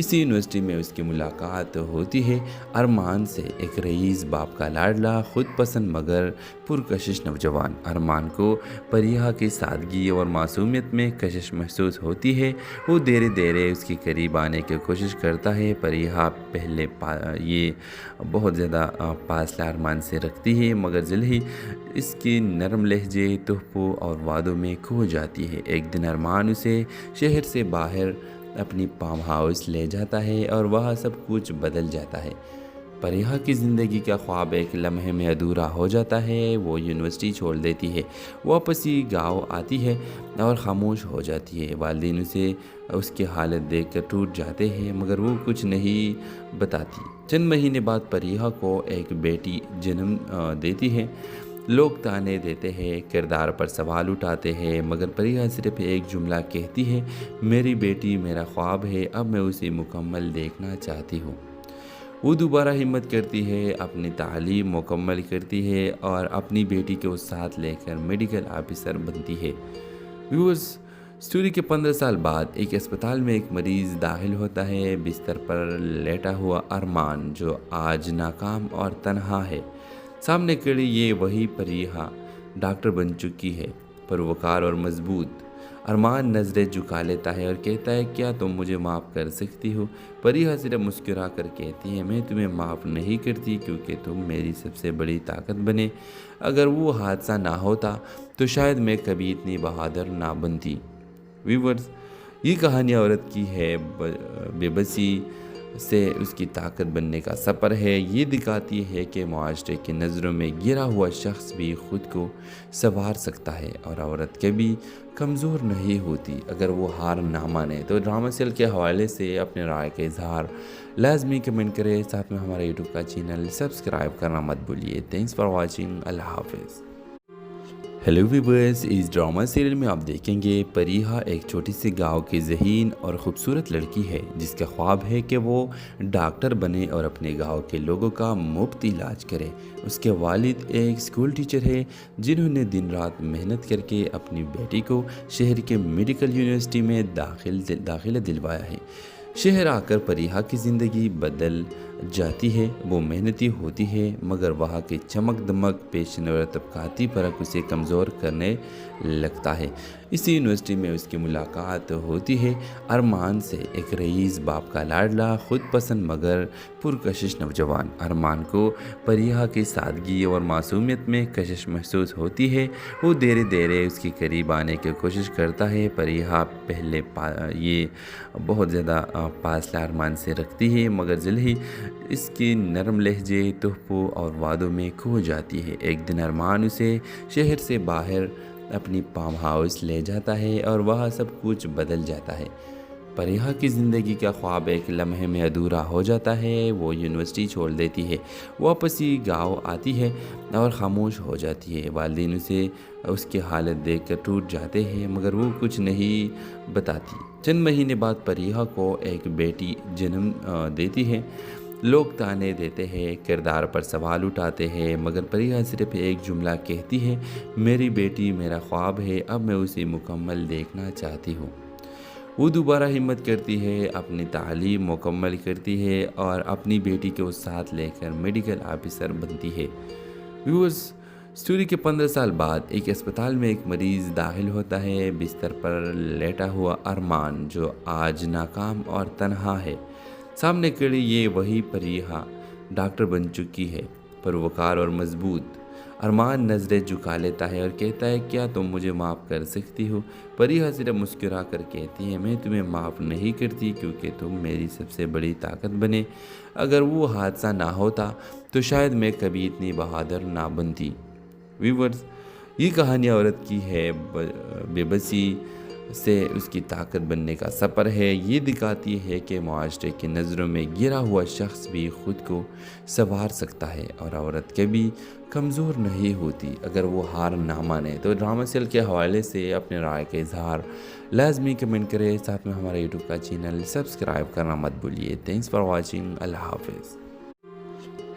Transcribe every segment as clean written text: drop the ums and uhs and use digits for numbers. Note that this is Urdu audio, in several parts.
اسی یونیورسٹی میں اس کی ملاقات ہوتی ہے ارمان سے، ایک رئیس باپ کا لاڈلا، خود پسند مگر پرکشش نوجوان۔ ارمان کو پریہا کی سادگی اور معصومیت میں کشش محسوس ہوتی ہے۔ وہ دھیرے دھیرے اس کے قریب آنے کی کوشش کرتا ہے۔ پریہا پہلے یہ بہت زیادہ فاصلہ ارمان سے رکھتی ہے، مگر جلد ہی اس کی نرم لہجے، تحفوں اور وعدوں میں کھو جاتی ہے۔ ایک دن ارمان اسے شہر سے باہر اپنی فارم ہاؤس لے جاتا ہے اور وہاں سب کچھ بدل جاتا ہے۔ پریہا کی زندگی کا خواب ایک لمحے میں ادھورا ہو جاتا ہے۔ وہ یونیورسٹی چھوڑ دیتی ہے، واپس ہی گاؤں آتی ہے اور خاموش ہو جاتی ہے۔ والدین اسے اس کی حالت دیکھ کر ٹوٹ جاتے ہیں، مگر وہ کچھ نہیں بتاتی۔ چند مہینے بعد پریہا کو ایک بیٹی جنم دیتی ہے۔ لوگ تانے دیتے ہیں، کردار پر سوال اٹھاتے ہیں، مگر پریہا صرف ایک جملہ کہتی ہے، میری بیٹی میرا خواب ہے، اب میں اسے مکمل دیکھنا چاہتی ہوں۔ وہ دوبارہ ہمت کرتی ہے، اپنی تعلیم مکمل کرتی ہے اور اپنی بیٹی کو ساتھ لے کر میڈیکل آفیسر بنتی ہے۔ ویورز، اسٹوری کے 15 سال بعد ایک اسپتال میں ایک مریض داخل ہوتا ہے۔ بستر پر لیٹا ہوا ارمان، جو آج ناکام اور تنہا ہے، سامنے کھڑی یہ وہی پریہا ڈاکٹر بن چکی ہے، پروکار اور مضبوط۔ ارمان نظریں جھکا لیتا ہے اور کہتا ہے، کیا تم مجھے معاف کر سکتی ہو؟ پریہا صرف مسکرا کر کہتی ہے، میں تمہیں معاف نہیں کرتی کیونکہ تم میری سب سے بڑی طاقت بنے۔ اگر وہ حادثہ نہ ہوتا تو شاید میں کبھی اتنی بہادر نہ بنتی۔ ویورز، یہ کہانی عورت کی ہے، بے بسی سے اس کی طاقت بننے کا سفر ہے۔ یہ دکھاتی ہے کہ معاشرے کی نظروں میں گرا ہوا شخص بھی خود کو سنوار سکتا ہے اور عورت کبھی کمزور نہیں ہوتی اگر وہ ہار نہ مانے۔ تو ڈرامہ سیل کے حوالے سے اپنے رائے کا اظہار لازمی کمنٹ کریں، ساتھ میں ہمارے یوٹیوب کا چینل سبسکرائب کرنا مت بھولیے۔ تھینکس فار واچنگ، اللہ حافظ۔ ہیلو ویورز، اس ڈرامہ سیریل میں آپ دیکھیں گے پریہا ایک چھوٹی سی گاؤں کی ذہین اور خوبصورت لڑکی ہے جس کا خواب ہے کہ وہ ڈاکٹر بنے اور اپنے گاؤں کے لوگوں کا مفت علاج کرے۔ اس کے والد ایک اسکول ٹیچر ہے جنہوں نے دن رات محنت کر کے اپنی بیٹی کو شہر کے میڈیکل یونیورسٹی میں داخلہ دلوایا ہے۔ شہر آ کر پریہا کی زندگی بدل جاتی ہے۔ وہ محنتی ہوتی ہے، مگر وہاں کی چمک دمک، پیشن اور طبقاتی فرق اسے کمزور کرنے لگتا ہے۔ اسی یونیورسٹی میں اس کی ملاقات ہوتی ہے ارمان سے، ایک رئیس باپ کا لاڈلا، خود پسند مگر پرکشش نوجوان۔ ارمان کو پریہا کی سادگی اور معصومیت میں کشش محسوس ہوتی ہے۔ وہ دھیرے دھیرے اس کے قریب آنے کی کوشش کرتا ہے۔ پریہا پہلے یہ بہت زیادہ فاصلہ ارمان سے رکھتی ہے، مگر جلد ہی اس کی نرم لہجے، تحفوں اور وعدوں میں کھو جاتی ہے۔ ایک دن ارمان اسے شہر سے باہر اپنی فارم ہاؤس لے جاتا ہے اور وہاں سب کچھ بدل جاتا ہے۔ پریہا کی زندگی کا خواب ایک لمحے میں ادھورا ہو جاتا ہے۔ وہ یونیورسٹی چھوڑ دیتی ہے، واپس ہی گاؤں آتی ہے اور خاموش ہو جاتی ہے۔ والدین اسے اس کی حالت دیکھ کر ٹوٹ جاتے ہیں، مگر وہ کچھ نہیں بتاتی۔ چند مہینے بعد پریہا کو ایک بیٹی جنم دیتی ہے۔ لوگ تانے دیتے ہیں، کردار پر سوال اٹھاتے ہیں، مگر پریہا صرف ایک جملہ کہتی ہے، میری بیٹی میرا خواب ہے، اب میں اسے مکمل دیکھنا چاہتی ہوں۔ وہ دوبارہ ہمت کرتی ہے، اپنی تعلیم مکمل کرتی ہے اور اپنی بیٹی کو ساتھ لے کر میڈیکل آفیسر بنتی ہے۔ ویورز، اسٹوری کے 15 سال بعد ایک اسپتال میں ایک مریض داخل ہوتا ہے۔ بستر پر لیٹا ہوا ارمان، جو آج ناکام اور تنہا ہے، سامنے کھڑی یہ وہی پریہا ڈاکٹر بن چکی ہے، پروکار اور مضبوط۔ ارمان نظریں جھکا لیتا ہے اور کہتا ہے، کیا تم مجھے معاف کر سکتی ہو؟ پریہا صرف مسکرا کر کہتی ہے، میں تمہیں معاف نہیں کرتی کیونکہ تم میری سب سے بڑی طاقت بنے۔ اگر وہ حادثہ نہ ہوتا تو شاید میں کبھی اتنی بہادر نہ بنتی۔ ویورز، یہ کہانی عورت کی ہے، بے بسی سے اس کی طاقت بننے کا سفر ہے۔ یہ دکھاتی ہے کہ معاشرے کی نظروں میں گرا ہوا شخص بھی خود کو سنوار سکتا ہے اور عورت کبھی کمزور نہیں ہوتی اگر وہ ہار نہ مانے۔ تو ڈرامہ سیل کے حوالے سے اپنے رائے کا اظہار لازمی کمنٹ کریں، ساتھ میں ہمارے یوٹیوب کا چینل سبسکرائب کرنا مت بھولیے۔ تھینکس فار واچنگ، اللہ حافظ۔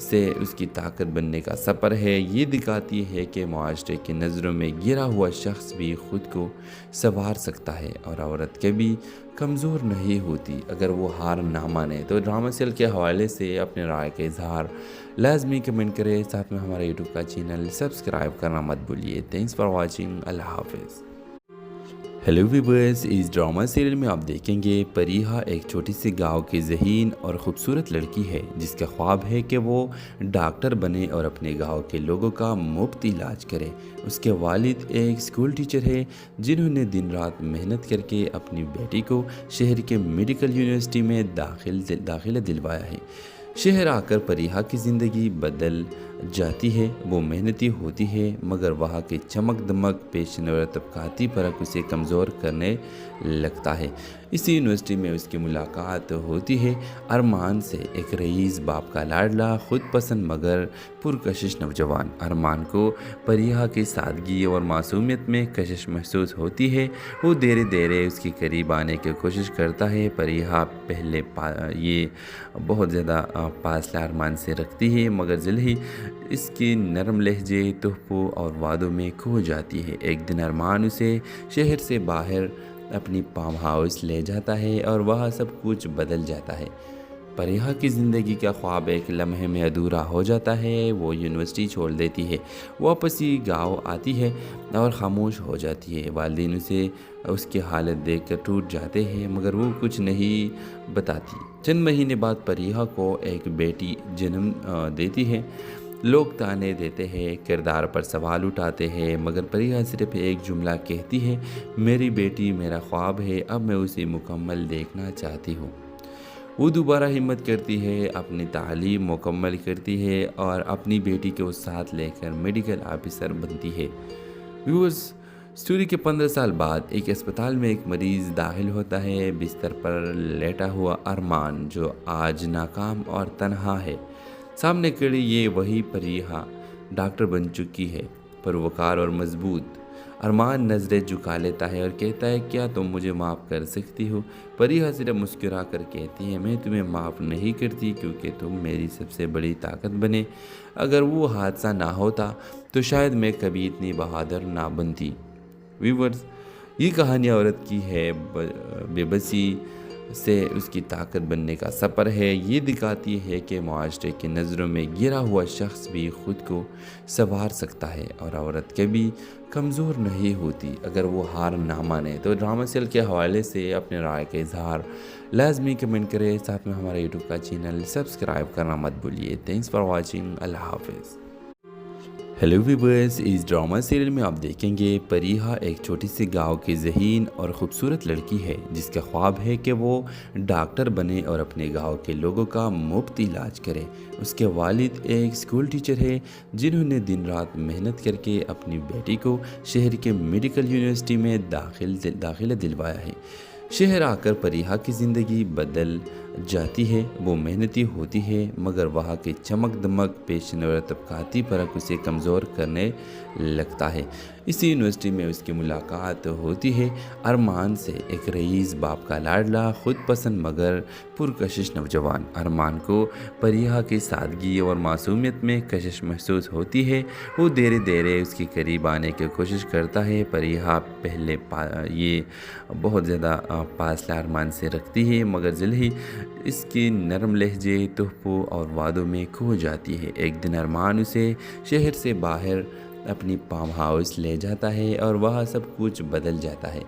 سے اس کی طاقت بننے کا سفر ہے۔ یہ دکھاتی ہے کہ معاشرے کی نظروں میں گرا ہوا شخص بھی خود کو سنوار سکتا ہے اور عورت کبھی کمزور نہیں ہوتی اگر وہ ہار نہ مانے۔ تو ڈرامہ سیریل کے حوالے سے اپنے رائے کا اظہار لازمی کمنٹ کریں، ساتھ میں ہمارا یوٹیوب کا چینل سبسکرائب کرنا مت بھولیے۔ تھینکس فار واچنگ، اللہ حافظ۔ ہیلو ویورز، اس ڈرامہ سیریل میں آپ دیکھیں گے پریہا ایک چھوٹی سی گاؤں کی ذہین اور خوبصورت لڑکی ہے جس کا خواب ہے کہ وہ ڈاکٹر بنے اور اپنے گاؤں کے لوگوں کا مفت علاج کرے۔ اس کے والد ایک اسکول ٹیچر ہے جنہوں نے دن رات محنت کر کے اپنی بیٹی کو شہر کے میڈیکل یونیورسٹی میں داخلہ دلوایا ہے۔ شہر آ کر پریہا کی زندگی بدل جاتی ہے۔ وہ محنتی ہوتی ہے مگر وہاں کی چمک دمک، پیشن اور طبقاتی فرق اسے کمزور کرنے لگتا ہے۔ اسی یونیورسٹی میں اس کی ملاقات ہوتی ہے ارمان سے، ایک رئیس باپ کا لاڈلا، خود پسند مگر پرکشش نوجوان۔ ارمان کو پریہا کی سادگی اور معصومیت میں کشش محسوس ہوتی ہے۔ وہ دھیرے دھیرے اس کے قریب آنے کی کوشش کرتا ہے۔ پریہا پہلے یہ بہت زیادہ فاصلہ ارمان سے رکھتی ہے مگر جلد ہی اس کی نرم لہجے، تحفوں اور وعدوں میں کھو جاتی ہے۔ ایک دن ارمان اسے شہر سے باہر اپنی فارم ہاؤس لے جاتا ہے اور وہاں سب کچھ بدل جاتا ہے۔ پریہا کی زندگی کا خواب ایک لمحے میں ادھورا ہو جاتا ہے۔ وہ یونیورسٹی چھوڑ دیتی ہے، واپس ہی گاؤں آتی ہے اور خاموش ہو جاتی ہے۔ والدین اسے اس کی حالت دیکھ کر ٹوٹ جاتے ہیں مگر وہ کچھ نہیں بتاتی۔ چند مہینے بعد پریہا کو ایک بیٹی جنم دیتی ہے۔ لوگ تانے دیتے ہیں، کردار پر سوال اٹھاتے ہیں مگر پریہا صرف ایک جملہ کہتی ہے، میری بیٹی میرا خواب ہے، اب میں اسے مکمل دیکھنا چاہتی ہوں۔ وہ دوبارہ ہمت کرتی ہے، اپنی تعلیم مکمل کرتی ہے اور اپنی بیٹی کو ساتھ لے کر میڈیکل آفیسر بنتی ہے۔ ویورز، اسٹوری کے 15 سال بعد ایک اسپتال میں ایک مریض داخل ہوتا ہے۔ بستر پر لیٹا ہوا ارمان جو آج ناکام اور تنہا ہے، سامنے کھڑی یہ وہی پریہا ڈاکٹر بن چکی ہے، پروکار اور مضبوط۔ ارمان نظریں جھکا لیتا ہے اور کہتا ہے، کیا تم مجھے معاف کر سکتی ہو؟ پریہا صرف مسکرا کر کہتی ہے، میں تمہیں معاف نہیں کرتی کیونکہ تم میری سب سے بڑی طاقت بنے۔ اگر وہ حادثہ نہ ہوتا تو شاید میں کبھی اتنی بہادر نہ بنتی۔ ویورز، یہ کہانی عورت کی ہے بے بسی سے اس کی طاقت بننے کا سفر ہے۔ یہ دکھاتی ہے کہ معاشرے کی نظروں میں گرا ہوا شخص بھی خود کو سنوار سکتا ہے اور عورت کبھی کمزور نہیں ہوتی اگر وہ ہار نہ مانے۔ تو ڈرامہ سیریل کے حوالے سے اپنے رائے کا اظہار لازمی کمنٹ کریں، ساتھ میں ہمارا یوٹیوب کا چینل سبسکرائب کرنا مت بھولیے۔ تھینکس فار واچنگ، اللہ حافظ۔ ہیلو ویورز، اس ڈرامہ سیریل میں آپ دیکھیں گے پریہا ایک چھوٹی سی گاؤں کی ذہین اور خوبصورت لڑکی ہے جس کا خواب ہے کہ وہ ڈاکٹر بنے اور اپنے گاؤں کے لوگوں کا مفت علاج کرے۔ اس کے والد ایک اسکول ٹیچر ہے جنہوں نے دن رات محنت کر کے اپنی بیٹی کو شہر کے میڈیکل یونیورسٹی میں داخلہ دلوایا ہے۔ شہر آ کر پریہا کی زندگی بدل جاتی ہے۔ وہ محنتی ہوتی ہے مگر وہاں کی چمک دمک، پیشن اور طبقاتی فرق اسے کمزور کرنے لگتا ہے۔ اسی یونیورسٹی میں اس کی ملاقات ہوتی ہے ارمان سے، ایک رئیس باپ کا لاڈلا، خود پسند مگر پرکشش نوجوان۔ ارمان کو پریہا کی سادگی اور معصومیت میں کشش محسوس ہوتی ہے۔ وہ دھیرے دھیرے اس کے قریب آنے کی کوشش کرتا ہے۔ پریہا پہلے یہ بہت زیادہ فاصلہ ارمان سے رکھتی ہے مگر جلد ہی اس کی نرم لہجے، تحفوں اور وعدوں میں کھو جاتی ہے۔ ایک دن ارمان اسے شہر سے باہر اپنی فارم ہاؤس لے جاتا ہے اور وہاں سب کچھ بدل جاتا ہے۔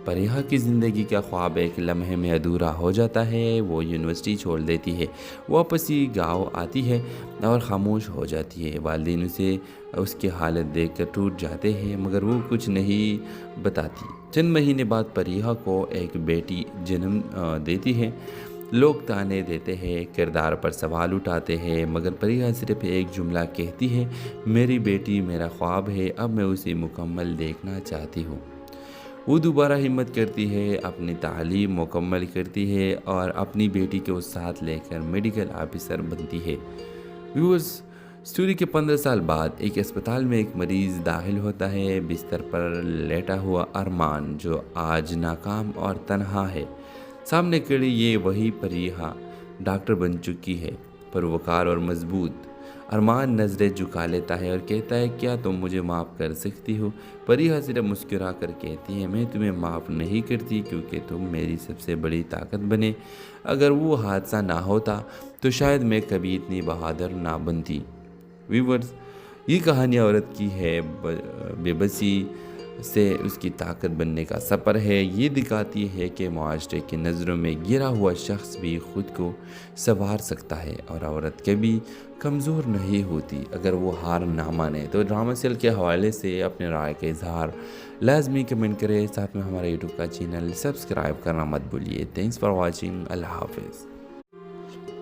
پریہا کی زندگی کا خواب ایک لمحے میں ادھورا ہو جاتا ہے۔ وہ یونیورسٹی چھوڑ دیتی ہے، واپس ہی گاؤں آتی ہے اور خاموش ہو جاتی ہے۔ والدین اسے اس کی حالت دیکھ کر ٹوٹ جاتے ہیں مگر وہ کچھ نہیں بتاتی۔ چند مہینے بعد پریہا کو ایک بیٹی جنم دیتی ہے۔ لوگ تانے دیتے ہیں، کردار پر سوال اٹھاتے ہیں مگر پریہا صرف ایک جملہ کہتی ہے، میری بیٹی میرا خواب ہے، اب میں اسے مکمل دیکھنا چاہتی ہوں۔ وہ دوبارہ ہمت کرتی ہے، اپنی تعلیم مکمل کرتی ہے اور اپنی بیٹی کو ساتھ لے کر میڈیکل آفیسر بنتی ہے۔ ویورز، اسٹوری کے 15 سال بعد ایک اسپتال میں ایک مریض داخل ہوتا ہے۔ بستر پر لیٹا ہوا ارمان جو آج ناکام اور تنہا ہے، سامنے کھڑی یہ وہی پریہا ڈاکٹر بن چکی ہے، پروکار اور مضبوط۔ ارمان نظریں جھکا لیتا ہے اور کہتا ہے کیا تم مجھے معاف کر سکتی ہو؟ پریہا صرف مسکرا کر کہتی ہے میں تمہیں معاف نہیں کرتی کیونکہ تم میری سب سے بڑی طاقت بنے۔ اگر وہ حادثہ نہ ہوتا تو شاید میں کبھی اتنی بہادر نہ بنتی۔ ویورز، یہ کہانی عورت کی ہے بے بسی سے اس کی طاقت بننے کا سفر ہے۔ یہ دکھاتی ہے کہ معاشرے کی نظروں میں گرا ہوا شخص بھی خود کو سنوار سکتا ہے اور عورت کبھی کمزور نہیں ہوتی اگر وہ ہار نہ مانے۔ تو ڈرامہ سیریل کے حوالے سے اپنے رائے کا اظہار لازمی کمنٹ کریں، ساتھ میں ہمارا یوٹیوب کا چینل سبسکرائب کرنا مت بھولیے۔ تھینکس فار واچنگ، اللہ حافظ۔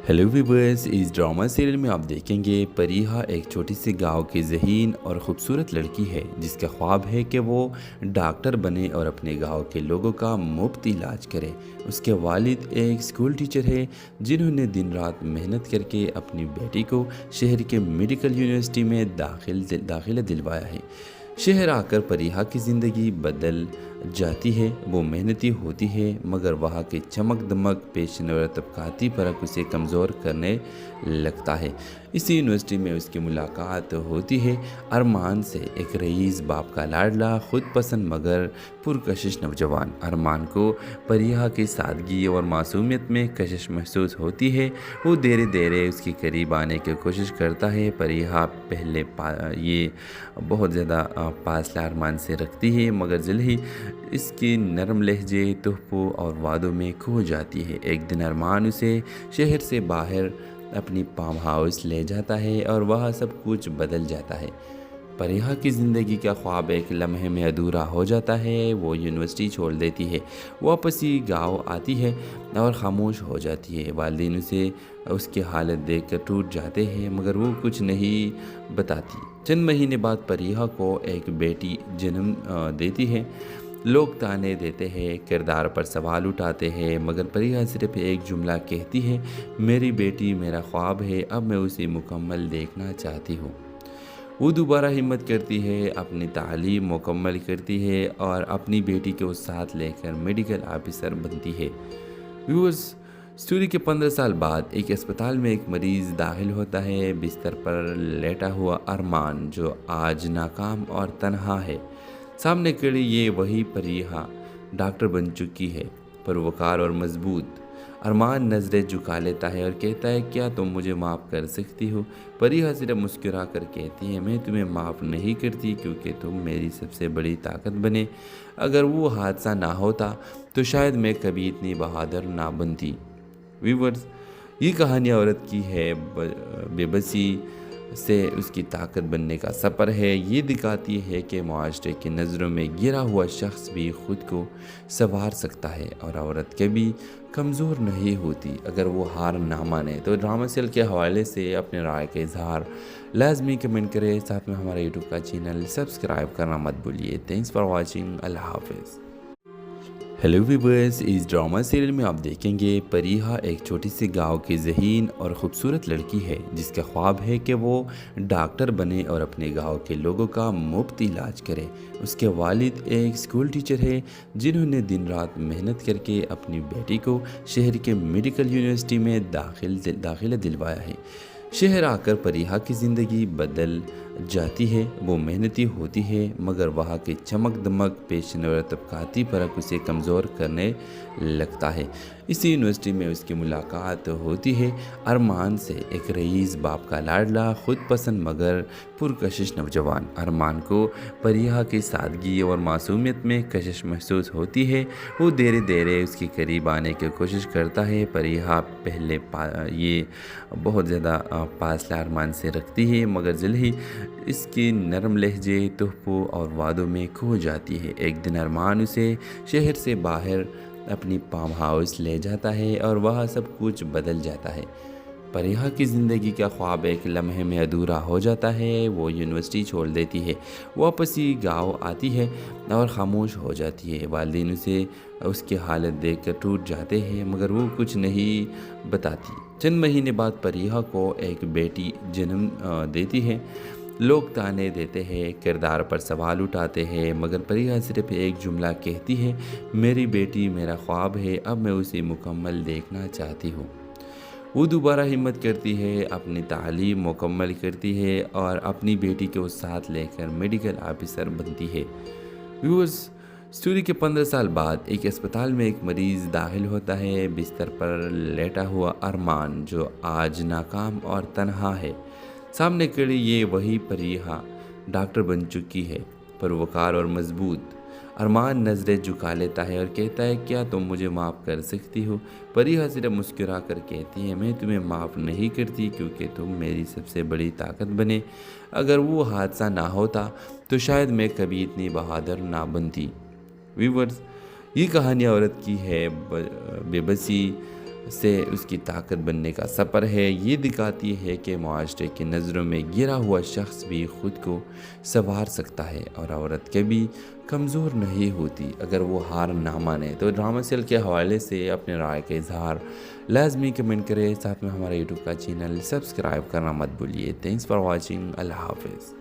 ہیلو ویورز، اس ڈرامہ سیریل میں آپ دیکھیں گے پریہا ایک چھوٹی سی گاؤں کی ذہین اور خوبصورت لڑکی ہے جس کا خواب ہے کہ وہ ڈاکٹر بنے اور اپنے گاؤں کے لوگوں کا مفت علاج کرے۔ اس کے والد ایک اسکول ٹیچر ہے جنہوں نے دن رات محنت کر کے اپنی بیٹی کو شہر کے میڈیکل یونیورسٹی میں داخلہ دلوایا ہے۔ شہر آ کر پریہا کی زندگی بدل جاتی ہے۔ وہ محنتی ہوتی ہے مگر وہاں کی چمک دمک، پیشن اور طبقاتی فرق اسے کمزور کرنے لگتا ہے۔ اسی یونیورسٹی میں اس کی ملاقات ہوتی ہے ارمان سے، ایک رئیس باپ کا لاڈلا، خود پسند مگر پرکشش نوجوان۔ ارمان کو پریہا کی سادگی اور معصومیت میں کشش محسوس ہوتی ہے۔ وہ دھیرے دھیرے اس کے قریب آنے کی کوشش کرتا ہے۔ پریہا پہلے یہ بہت زیادہ فاصلہ ارمان سے رکھتی ہے مگر جلد ہی اس کی نرم لہجے، تحفوں اور وعدوں میں کھو جاتی ہے۔ ایک دن ارمان اسے شہر سے باہر اپنی فارم ہاؤس لے جاتا ہے اور وہاں سب کچھ بدل جاتا ہے۔ پریہا کی زندگی کا خواب ایک لمحے میں ادھورا ہو جاتا ہے۔ وہ یونیورسٹی چھوڑ دیتی ہے، واپس ہی گاؤں آتی ہے اور خاموش ہو جاتی ہے۔ والدین اسے اس کی حالت دیکھ کر ٹوٹ جاتے ہیں مگر وہ کچھ نہیں بتاتی۔ چند مہینے بعد پریہا کو ایک بیٹی جنم دیتی ہے۔ لوگ تانے دیتے ہیں، کردار پر سوال اٹھاتے ہیں مگر پریہا صرف ایک جملہ کہتی ہے میری بیٹی میرا خواب ہے، اب میں اسے مکمل دیکھنا چاہتی ہوں۔ وہ دوبارہ ہمت کرتی ہے، اپنی تعلیم مکمل کرتی ہے اور اپنی بیٹی کو ساتھ لے کر میڈیکل آفیسر بنتی ہے۔ ویورز، اسٹوری کے 15 سال بعد ایک اسپتال میں ایک مریض داخل ہوتا ہے۔ بستر پر لیٹا ہوا ارمان جو آج ناکام اور تنہا ہے، سامنے کھڑی یہ وہی پریہا ڈاکٹر بن چکی ہے، پروکار اور مضبوط۔ ارمان نظریں جھکا لیتا ہے اور کہتا ہے کیا تم مجھے معاف کر سکتی ہو؟ پریہا صرف مسکرا کر کہتی ہے میں تمہیں معاف نہیں کرتی کیونکہ تم میری سب سے بڑی طاقت بنے۔ اگر وہ حادثہ نہ ہوتا تو شاید میں کبھی اتنی بہادر نہ بنتی۔ ویورز، یہ کہانی عورت کی ہے بے بسی سے اس کی طاقت بننے کا سفر ہے۔ یہ دکھاتی ہے کہ معاشرے کی نظروں میں گرا ہوا شخص بھی خود کو سنوار سکتا ہے اور عورت کبھی کمزور نہیں ہوتی اگر وہ ہار نہ مانے۔ تو ڈرامہ سیریل کے حوالے سے اپنے رائے کا اظہار لازمی کمنٹ کریں، ساتھ میں ہمارا یوٹیوب کا چینل سبسکرائب کرنا مت بھولیے۔ تھینکس فار واچنگ، اللہ حافظ۔ ہیلو ویورز، اس ڈرامہ سیریل میں آپ دیکھیں گے پریہا ایک چھوٹی سی گاؤں کی ذہین اور خوبصورت لڑکی ہے جس کا خواب ہے کہ وہ ڈاکٹر بنے اور اپنے گاؤں کے لوگوں کا مفت علاج کرے۔ اس کے والد ایک اسکول ٹیچر ہے جنہوں نے دن رات محنت کر کے اپنی بیٹی کو شہر کے میڈیکل یونیورسٹی میں داخلہ دلوایا ہے۔ شہر آ کر پریہا کی زندگی بدل جاتی ہے۔ وہ محنتی ہوتی ہے مگر وہاں کی چمک دمک، پیشن اور طبقاتی فرق اسے کمزور کرنے لگتا ہے۔ اسی یونیورسٹی میں اس کی ملاقات ہوتی ہے ارمان سے، ایک رئیس باپ کا لاڈلا، خود پسند مگر پرکشش نوجوان۔ ارمان کو پریہا کی سادگی اور معصومیت میں کشش محسوس ہوتی ہے۔ وہ دھیرے دھیرے اس کے قریب آنے کی کوشش کرتا ہے۔ پریہا پہلے یہ بہت زیادہ فاصلہ ارمان سے رکھتی ہے مگر جلد ہی اس کی نرم لہجے، تحفوں اور وعدوں میں کھو جاتی ہے۔ ایک دن ارمان اسے شہر سے باہر اپنی فارم ہاؤس لے جاتا ہے اور وہاں سب کچھ بدل جاتا ہے۔ پریہا کی زندگی کا خواب ایک لمحے میں ادھورا ہو جاتا ہے۔ وہ یونیورسٹی چھوڑ دیتی ہے، واپس ہی گاؤں آتی ہے اور خاموش ہو جاتی ہے۔ والدین اسے اس کی حالت دیکھ کر ٹوٹ جاتے ہیں مگر وہ کچھ نہیں بتاتی۔ چند مہینے بعد پریہا کو ایک بیٹی جنم دیتی ہے۔ لوگ تانے دیتے ہیں، کردار پر سوال اٹھاتے ہیں مگر پریہا صرف ایک جملہ کہتی ہے میری بیٹی میرا خواب ہے، اب میں اسے مکمل دیکھنا چاہتی ہوں۔ وہ دوبارہ ہمت کرتی ہے، اپنی تعلیم مکمل کرتی ہے اور اپنی بیٹی کو ساتھ لے کر میڈیکل آفیسر بنتی ہے۔ ویورز، اسٹوری کے 15 سال بعد ایک اسپتال میں ایک مریض داخل ہوتا ہے۔ بستر پر لیٹا ہوا ارمان، جو آج ناکام اور تنہا ہے، سامنے کھڑی یہ وہی پریہا ڈاکٹر بن چکی ہے، پروکار اور مضبوط۔ ارمان نظریں جھکا لیتا ہے اور کہتا ہے، کیا تم مجھے معاف کر سکتی ہو؟ پریہا صرف مسکرا کر کہتی ہے، میں تمہیں معاف نہیں کرتی کیونکہ تم میری سب سے بڑی طاقت بنے۔ اگر وہ حادثہ نہ ہوتا تو شاید میں کبھی اتنی بہادر نہ بنتی۔ ویورز، یہ کہانی عورت کی ہے، بے بسی سے اس کی طاقت بننے کا سفر ہے۔ یہ دکھاتی ہے کہ معاشرے کی نظروں میں گرا ہوا شخص بھی خود کو سنوار سکتا ہے اور عورت کبھی کمزور نہیں ہوتی اگر وہ ہار نہ مانے۔ تو ڈرامہ سیریل کے حوالے سے اپنے رائے کا اظہار لازمی کمنٹ کریں، ساتھ میں ہمارا یوٹیوب کا چینل سبسکرائب کرنا مت بھولیے۔ تھینکس فار واچنگ، اللہ حافظ۔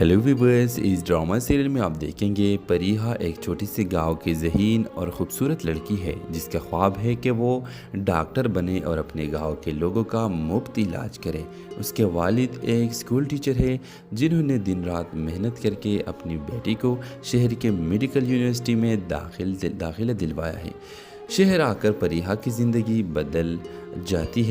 ہیلو ویورز، اس ڈرامہ سیریل میں آپ دیکھیں گے پریہا ایک چھوٹی سی گاؤں کی ذہین اور خوبصورت لڑکی ہے جس کا خواب ہے کہ وہ ڈاکٹر بنے اور اپنے گاؤں کے لوگوں کا مفت علاج کرے۔ اس کے والد ایک اسکول ٹیچر ہے جنہوں نے دن رات محنت کر کے اپنی بیٹی کو شہر کے میڈیکل یونیورسٹی میں داخلہ دلوایا ہے۔ شہر آ کر پریہا کی زندگی بدل جاتی ہے۔